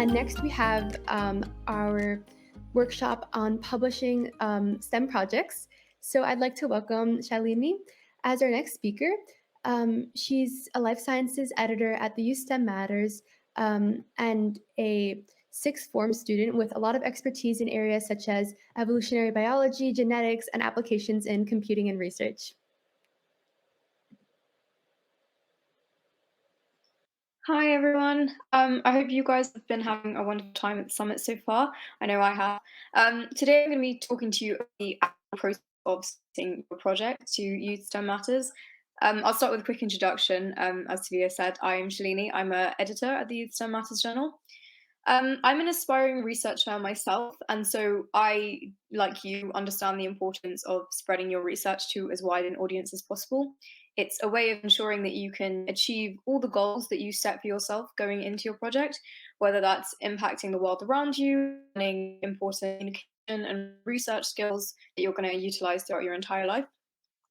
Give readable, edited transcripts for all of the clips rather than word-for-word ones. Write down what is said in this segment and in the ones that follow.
And next we have our workshop on publishing STEM projects. So I'd like to welcome Shalini as our next speaker. She's a life sciences editor at the Youth STEM Matters and a sixth form student with a lot of expertise in areas such as evolutionary biology, genetics, and applications in computing and research. Hi everyone. I hope you guys have been having a wonderful time at the summit so far. I know I have. Today I'm going to be talking to you about the actual process of submitting your project to Youth STEM Matters. I'll start with a quick introduction. As Tavia said, I am Shalini. I'm an editor at the Youth STEM Matters journal. I'm an aspiring researcher myself, and so I, like you, understand the importance of spreading your research to as wide an audience as possible. It's a way of ensuring that you can achieve all the goals that you set for yourself going into your project, whether that's impacting the world around you, learning important communication and research skills that you're going to utilize throughout your entire life.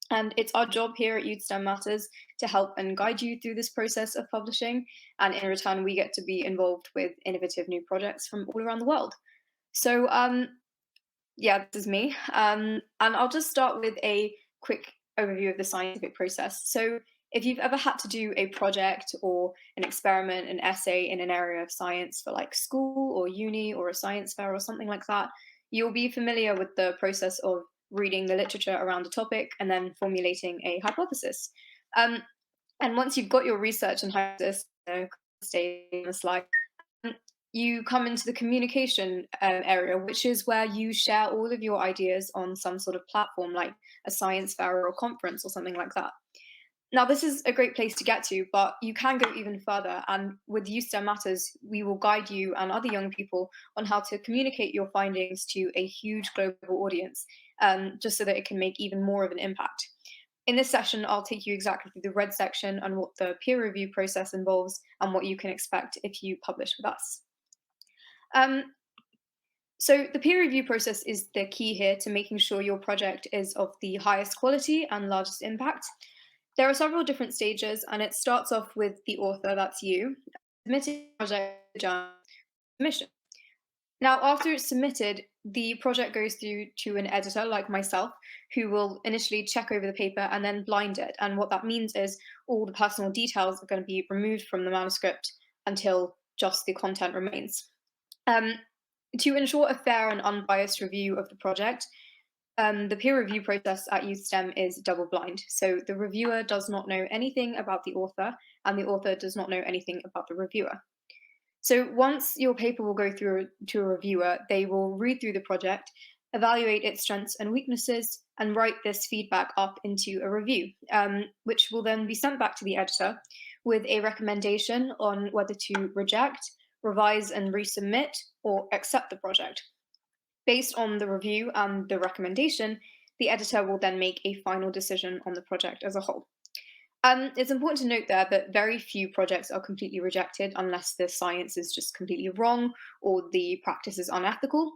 And it's our job here at Youth STEM Matters to help and guide you through this process of publishing. And in return, we get to be involved with innovative new projects from all around the world. So, yeah, this is me. And I'll just start with a quick overview of the scientific process. So, if you've ever had to do a project or an experiment, an essay in an area of science for like school or uni or a science fair or something like that, you'll be familiar with the process of reading the literature around a topic and then formulating a hypothesis. Um, and once you've got your research and hypothesis, stay in the slide, you come into the communication area, which is where you share all of your ideas on some sort of platform like a science fair or a conference or something like that. Now, this is a great place to get to, but you can go even further. And with Youth STEM Matters, we will guide you and other young people on how to communicate your findings to a huge global audience, just so that it can make even more of an impact. In this session, I'll take you exactly through the red section and what the peer review process involves and what you can expect if you publish with us. Um, so the peer review process is the key here to making sure your project is of the highest quality and largest impact. There are several different stages, and it starts off with the author, that's you, submitting the project to submission. Now, after it's submitted, the project goes through to an editor like myself, who will initially check over the paper and then blind it. And what that means is all the personal details are going to be removed from the manuscript until just the content remains. Um, to ensure a fair and unbiased review of the project, the peer review process at Youth STEM is double blind. So the reviewer does not know anything about the author, and the author does not know anything about the reviewer. So once your paper will go through to a reviewer, they will read through the project, evaluate its strengths and weaknesses, and write this feedback up into a review, which will then be sent back to the editor with a recommendation on whether to reject, revise and resubmit, or accept the project. Based on the review and the recommendation, the editor will then make a final decision on the project as a whole. It's important to note there that very few projects are completely rejected unless the science is just completely wrong or the practice is unethical.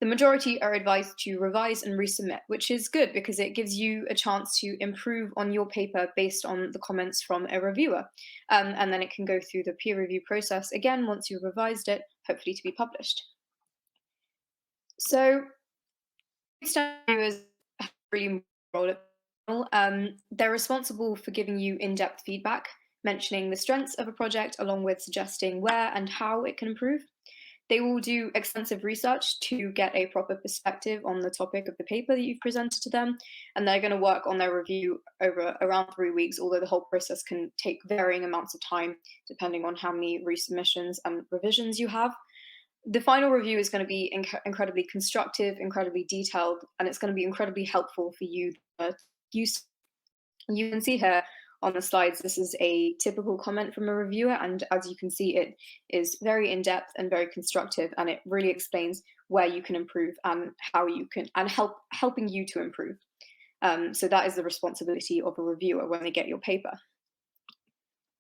The majority are advised to revise and resubmit, which is good because it gives you a chance to improve on your paper based on the comments from a reviewer. And then it can go through the peer review process again once you've revised it, hopefully to be published. So, reviewers have a really role at they're responsible for giving you in-depth feedback, mentioning the strengths of a project along with suggesting where and how it can improve. They will do extensive research to get a proper perspective on the topic of the paper that you've presented to them, and they're going to work on their review over around 3 weeks, although the whole process can take varying amounts of time depending on how many resubmissions and revisions you have. The final review is going to be incredibly constructive, incredibly detailed, and it's going to be incredibly helpful for you to use. You can see here on the slides, this is a typical comment from a reviewer, and as you can see, it is very in-depth and very constructive, and it really explains where you can improve and how you can, and helping you to improve. So that is the responsibility of a reviewer when they get your paper.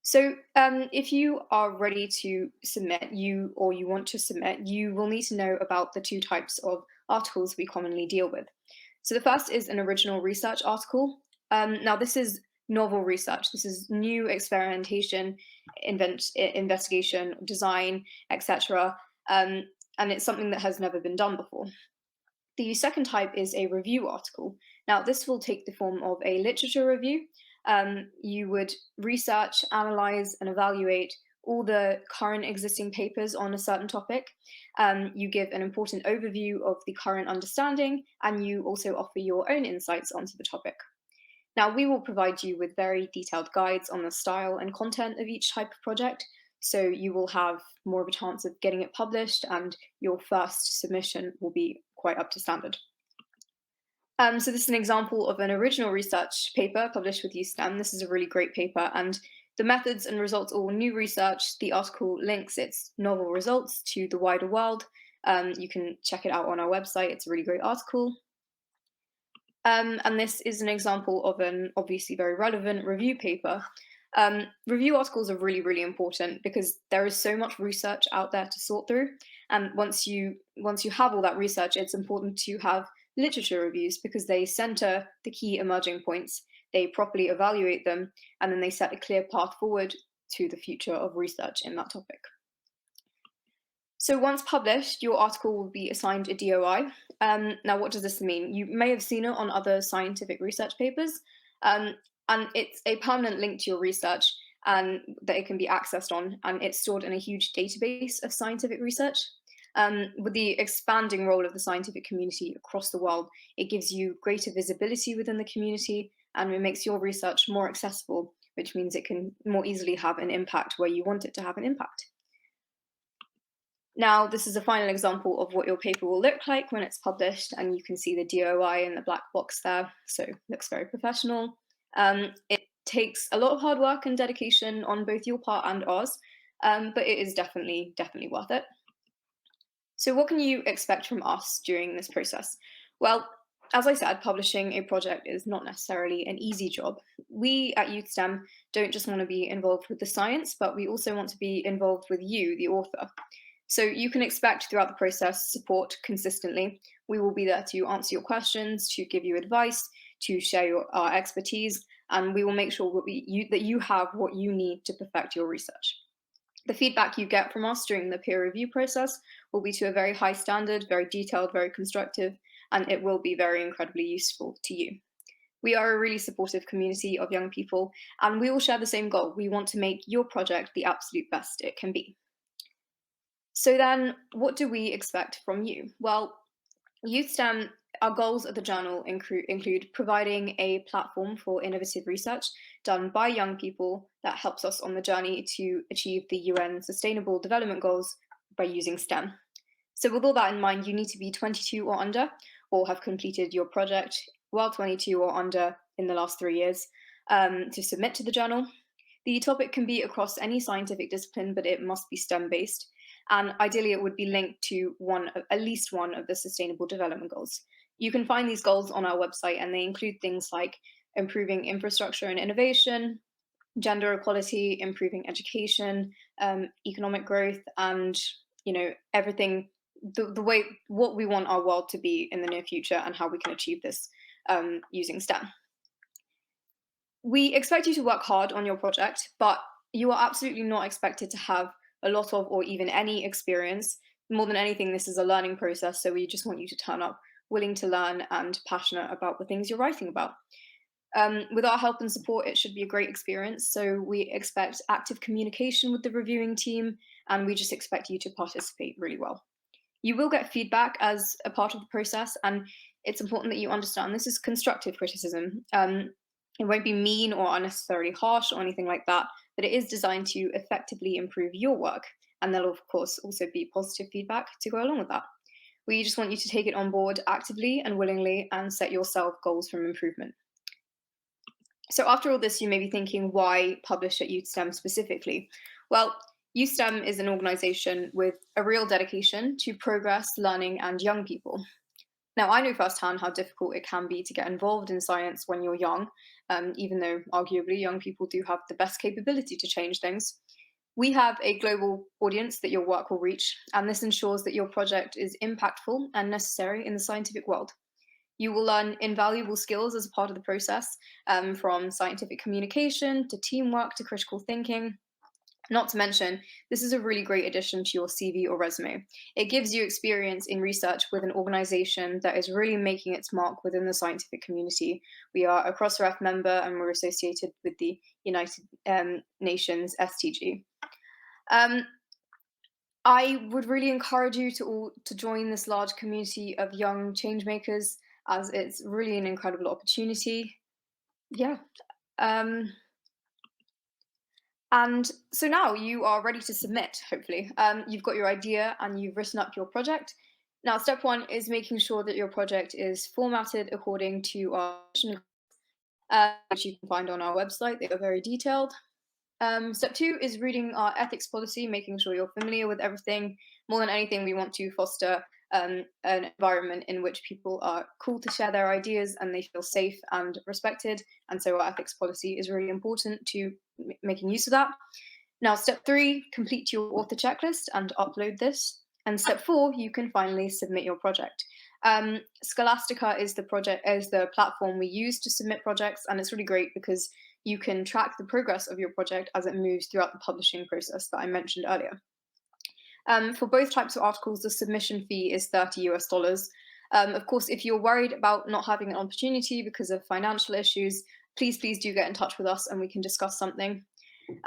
So if you are ready to submit, you want to submit, you will need to know about the two types of articles we commonly deal with. So the first is an original research article. Now this is novel research. This is new experimentation, investigation, design, etc. Um, and it's something that has never been done before. The second type is a review article. Now, this will take the form of a literature review. You would research, analyze, and evaluate all the current existing papers on a certain topic. You give an important overview of the current understanding, and you also offer your own insights onto the topic. Now, we will provide you with very detailed guides on the style and content of each type of project, so you will have more of a chance of getting it published, and your first submission will be quite up to standard. So this is an example of an original research paper published with USTEM. This is a really great paper, and the methods and results all new research. The article links its novel results to the wider world. You can check it out on our website. It's a really great article. And this is an example of an obviously very relevant review paper. Review articles are really, really important because there is so much research out there to sort through. And once you have all that research, it's important to have literature reviews because they center the key emerging points, they properly evaluate them, and then they set a clear path forward to the future of research in that topic. So once published, your article will be assigned a DOI. Now, what does this mean? You may have seen it on other scientific research papers, and it's a permanent link to your research and that it can be accessed on, and it's stored in a huge database of scientific research. With the expanding role of the scientific community across the world, it gives you greater visibility within the community and it makes your research more accessible, which means it can more easily have an impact where you want it to have an impact. Now, this is a final example of what your paper will look like when it's published, and you can see the DOI in the black box there, so it looks very professional. It takes a lot of hard work and dedication on both your part and ours, but it is definitely worth it. So what can you expect from us during this process? Well, as I said, publishing a project is not necessarily an easy job. We at YouthSTEM don't just want to be involved with the science, but we also want to be involved with you, the author. So you can expect throughout the process support consistently. We will be there to answer your questions, to give you advice, to share our expertise, and we will make sure that you have what you need to perfect your research. The feedback you get from us during the peer review process will be to a very high standard, very detailed, very constructive, and it will be very incredibly useful to you. We are a really supportive community of young people, and we all share the same goal. We want to make your project the absolute best it can be. So then, what do we expect from you? Well, YouthSTEM, our goals at the journal include providing a platform for innovative research done by young people that helps us on the journey to achieve the UN Sustainable Development Goals by using STEM. So with all that in mind, you need to be 22 or under, or have completed your project while 22 or under in the last 3 years to submit to the journal. The topic can be across any scientific discipline, but it must be STEM-based. And ideally, it would be linked to at least one of the Sustainable Development Goals. You can find these goals on our website, and they include things like improving infrastructure and innovation, gender equality, improving education, economic growth, and everything. The way what we want our world to be in the near future, and how we can achieve this using STEM. We expect you to work hard on your project, but you are absolutely not expected to have a lot of or even any experience. More than anything, this is a learning process, so we just want you to turn up willing to learn and passionate about the things you're writing about. With our help and support, it should be a great experience, so we expect active communication with the reviewing team, and we just expect you to participate really well. You will get feedback as a part of the process, and it's important that you understand this is constructive criticism. It won't be mean or unnecessarily harsh or anything like that, but it is designed to effectively improve your work. And there'll, of course, also be positive feedback to go along with that. We just want you to take it on board actively and willingly and set yourself goals for improvement. So after all this, you may be thinking, why publish at YouthSTEM specifically? Well, YouthSTEM is an organisation with a real dedication to progress, learning, and young people. Now, I know firsthand how difficult it can be to get involved in science when you're young, even though arguably young people do have the best capability to change things. We have a global audience that your work will reach, and this ensures that your project is impactful and necessary in the scientific world. You will learn invaluable skills as a part of the process, from scientific communication to teamwork to critical thinking. Not to mention, this is a really great addition to your CV or resume. It gives you experience in research with an organization that is really making its mark within the scientific community. We are a Crossref member and we're associated with the United Nations STG. Um, I would really encourage you to all to join this large community of young change makers, as it's really an incredible opportunity. Yeah. Um, And so now you are ready to submit, hopefully. You've got your idea and you've written up your project. Now, step one is making sure that your project is formatted according to our mission, which you can find on our website. They are very detailed. Step two is reading our ethics policy, making sure you're familiar with everything. More than anything, we want to foster an environment in which people are cool to share their ideas and they feel safe and respected. And so our ethics policy is really important to making use of that. Now, step three, complete your author checklist and upload this. And step four, you can finally submit your project. Scholastica is the platform we use to submit projects, and it's really great because you can track the progress of your project as it moves throughout the publishing process that I mentioned earlier. For both types of articles, the submission fee is $30 US. Of course, if you're worried about not having an opportunity because of financial issues, please do get in touch with us and we can discuss something.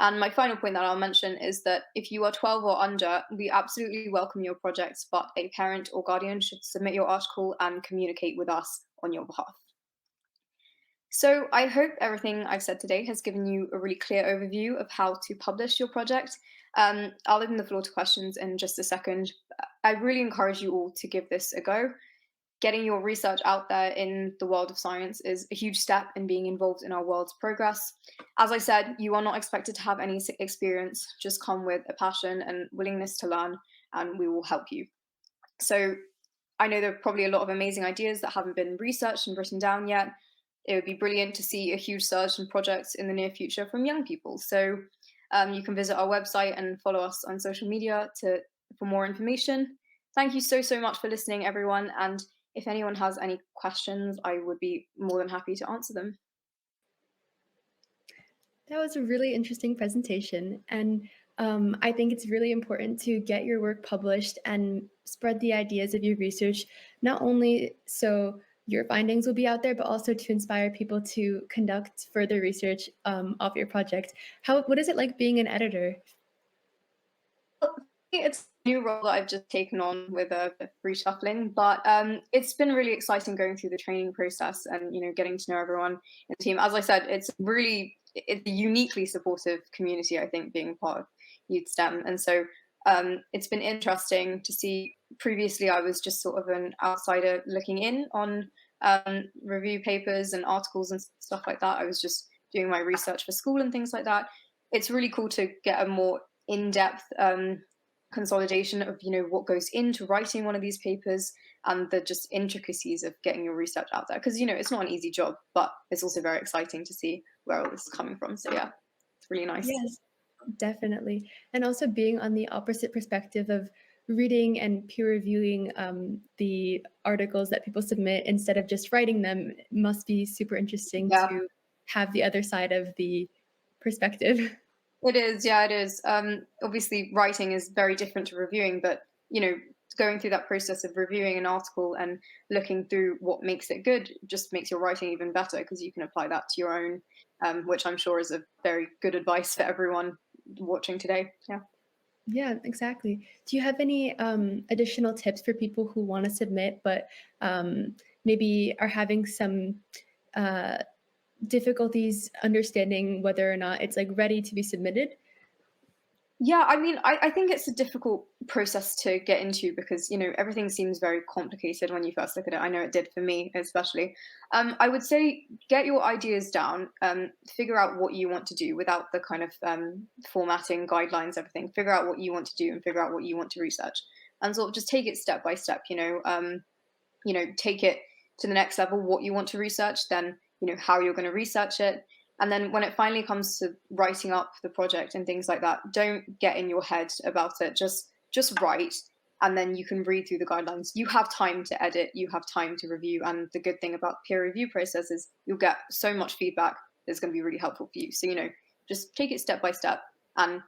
And my final point that I'll mention is that if you are 12 or under, we absolutely welcome your projects, but a parent or guardian should submit your article and communicate with us on your behalf. So I hope everything I've said today has given you a really clear overview of how to publish your project. I'll open the floor to questions in just a second. I really encourage you all to give this a go. Getting your research out there in the world of science is a huge step in being involved in our world's progress. As I said, you are not expected to have any experience, just come with a passion and willingness to learn, and we will help you. So I know there are probably a lot of amazing ideas that haven't been researched and written down yet. It would be brilliant to see a huge surge in projects in the near future from young people. So you can visit our website and follow us on social media for more information. Thank you so much for listening, everyone. And if anyone has any questions, I would be more than happy to answer them. That was a really interesting presentation. And I think it's really important to get your work published and spread the ideas of your research, not only so your findings will be out there, but also to inspire people to conduct further research of your project. What is it like being an editor? It's a new role that I've just taken on with reshuffling, but it's been really exciting going through the training process and getting to know everyone in the team. As I said, it's a uniquely supportive community. I think being part of Youth STEM, and so it's been interesting to see. Previously, I was just sort of an outsider looking in on review papers and articles and stuff like that. I was just doing my research for school and things like that. It's really cool to get a more in-depth consolidation of what goes into writing one of these papers and the just intricacies of getting your research out there, because it's not an easy job, but it's also very exciting to see where all this is coming from. So yeah, it's really nice. Yes, definitely. And also being on the opposite perspective of reading and peer reviewing the articles that people submit instead of just writing them must be super interesting Yeah, to have the other side of the perspective. it is. Yeah, it is. Obviously writing is very different to reviewing, but going through that process of reviewing an article and looking through what makes it good just makes your writing even better, because you can apply that to your own, which I'm sure is a very good advice for everyone watching today. Yeah. Yeah, exactly. Do you have any additional tips for people who want to submit but maybe are having some uh, difficulties understanding whether or not it's like ready to be submitted? Yeah, I mean, I think it's a difficult process to get into because, everything seems very complicated when you first look at it. I know it did for me, especially. I would say get your ideas down, figure out what you want to do without the kind of formatting guidelines, everything. Figure out what you want to do and figure out what you want to research, and sort of just take it step by step. Take it to the next level, what you want to research, then how you're going to research it, and then when it finally comes to writing up the project and things like that, don't get in your head about it. Just write. and then you can read through the guidelines. You have time to edit, you have time to review, and the good thing about peer review process is you'll get so much feedback that's going to be really helpful for you. So, just take it step by step, and,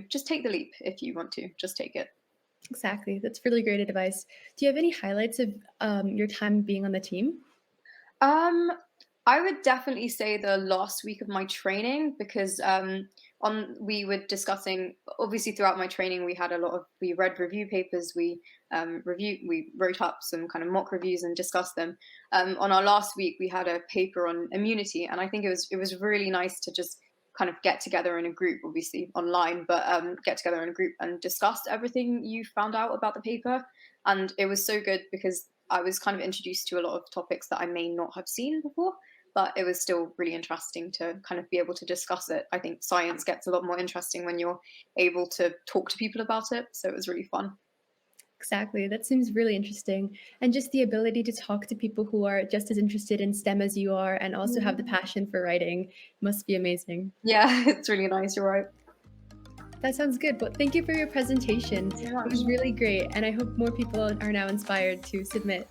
just take the leap if you want to. Just take it. Exactly. That's really great advice. Do you have any highlights of your time being on the team? Um, I would definitely say the last week of my training because on we were discussing, obviously throughout my training we read review papers, we wrote up some kind of mock reviews and discussed them. On our last week we had a paper on immunity, and I think it was really nice to just kind of get together in a group, obviously online, but get together in a group and discuss everything you found out about the paper. And it was so good because I was kind of introduced to a lot of topics that I may not have seen before, but it was still really interesting to kind of be able to discuss it. I think science gets a lot more interesting when you're able to talk to people about it. So it was really fun. Exactly. That seems really interesting. And just the ability to talk to people who are just as interested in STEM as you are and also have the Mhm. passion for writing must be amazing. Yeah, it's really nice. You're right. That sounds good. But thank you for your presentation. Thank you so It much. was really great. And I hope more people are now inspired to submit.